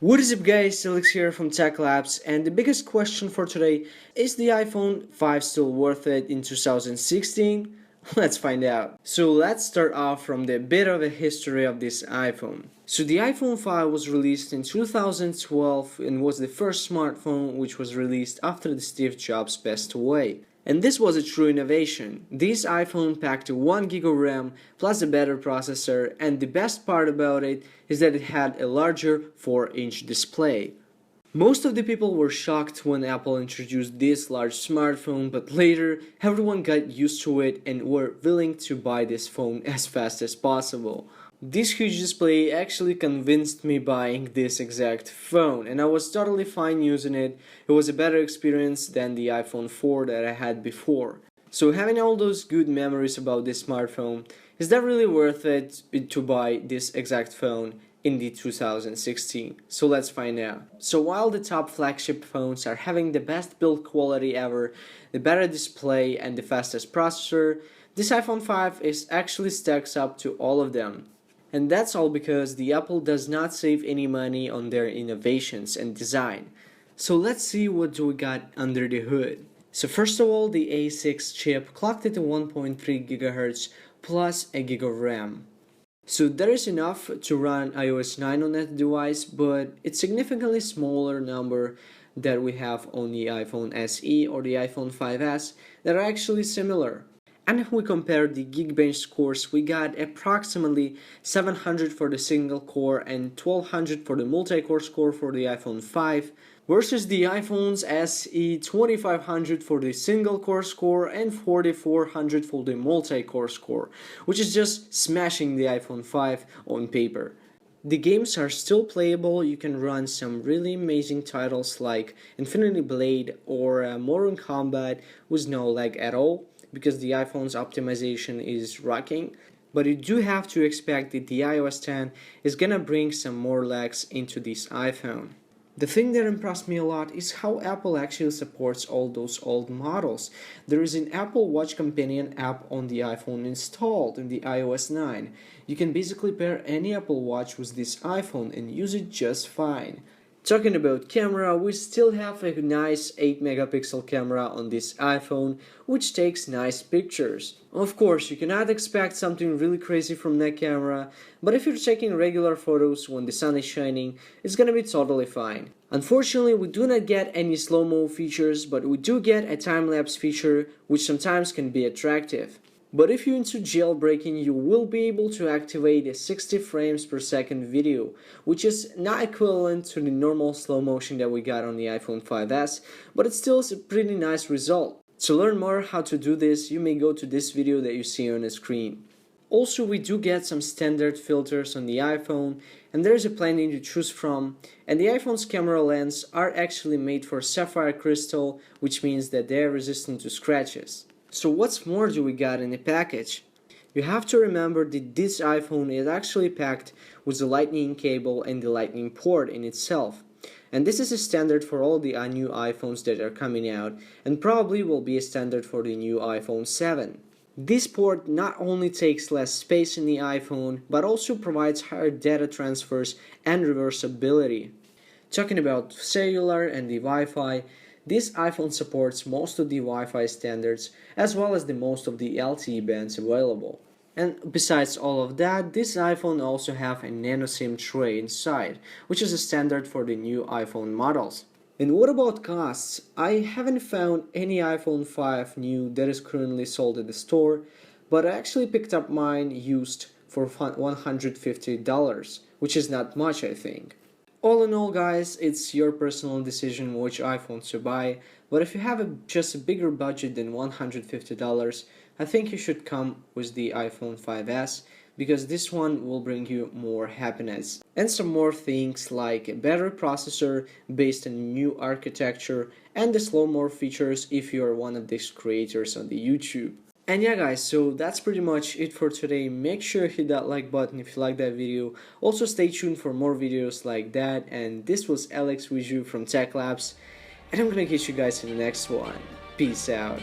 What is up guys, Alex here from Tech Labs, and the biggest question for today is the iPhone 5 still worth it in 2016? Let's find out. So let's start off from the bit of a history of this iPhone. So the iPhone 5 was released in 2012 and was the first smartphone which was released after the Steve Jobs passed away. And this was a true innovation. This iPhone packed 1 GB of RAM plus a better processor, and the best part about it is that it had a larger 4-inch display. Most of the people were shocked when Apple introduced this large smartphone, but later everyone got used to it and were willing to buy this phone as fast as possible. This huge display actually convinced me buying this exact phone, and I was totally fine using it. It was a better experience than the iPhone 4 that I had before. So having all those good memories about this smartphone, is that really worth it to buy this exact phone in the 2016? So let's find out. So while the top flagship phones are having the best build quality ever, the better display and the fastest processor, this iPhone 5 is actually stacks up to all of them. And that's all because the Apple does not save any money on their innovations and design. So let's see what do we got under the hood. So first of all, the A6 chip clocked at 1.3 GHz plus a gig of RAM. So that is enough to run iOS 9 on that device, but it's significantly smaller number that we have on the iPhone SE or the iPhone 5S that are actually similar. And if we compare the Geekbench scores, we got approximately 700 for the single core and 1200 for the multi-core score for the iPhone 5 versus the iPhone's SE 2500 for the single core score and 4400 for the multi-core score, which is just smashing the iPhone 5 on paper. The games are still playable. You can run some really amazing titles like Infinity Blade or Mortal Kombat with no lag at all, because the iPhone's optimization is rocking, but you do have to expect that the iOS 10 is gonna bring some more lags into this iPhone. The thing that impressed me a lot is how Apple actually supports all those old models. There is an Apple Watch companion app on the iPhone installed in the iOS 9. You can basically pair any Apple Watch with this iPhone and use it just fine. Talking about camera, we still have a nice 8 megapixel camera on this iPhone, which takes nice pictures. Of course, you cannot expect something really crazy from that camera, but if you're taking regular photos when the sun is shining, it's gonna be totally fine. Unfortunately, we do not get any slow-mo features, but we do get a time-lapse feature, which sometimes can be attractive. But if you're into jailbreaking, you will be able to activate a 60 frames per second video, which is not equivalent to the normal slow motion that we got on the iPhone 5S, but it still is a pretty nice result. To learn more how to do this, you may go to this video that you see on the screen. Also, we do get some standard filters on the iPhone, and there's a plenty to choose from, and the iPhone's camera lens are actually made for sapphire crystal, which means that they are resistant to scratches. So what's more do we got in the package? You have to remember that this iPhone is actually packed with the lightning cable and the lightning port in itself. And this is a standard for all the new iPhones that are coming out, and probably will be a standard for the new iPhone 7. This port not only takes less space in the iPhone, but also provides higher data transfers and reversibility. Talking about cellular and the Wi-Fi, this iPhone supports most of the Wi-Fi standards as well as the most of the LTE bands available. And besides all of that, this iPhone also have a nano SIM tray inside, which is a standard for the new iPhone models. And what about costs? I haven't found any iPhone 5 new that is currently sold at the store, but I actually picked up mine used for $150, which is not much, I think. All in all, guys, it's your personal decision which iPhone to buy, but if you have just a bigger budget than $150, I think you should come with the iPhone 5S, because this one will bring you more happiness and some more things like a better processor based on new architecture and the slow-mo features if you are one of these creators on the YouTube. And yeah guys, so that's pretty much it for today. Make sure you hit that like button if you like that video. Also stay tuned for more videos like that, and this was Alex with you from Tech Labs, and I'm gonna catch you guys in the next one. Peace out.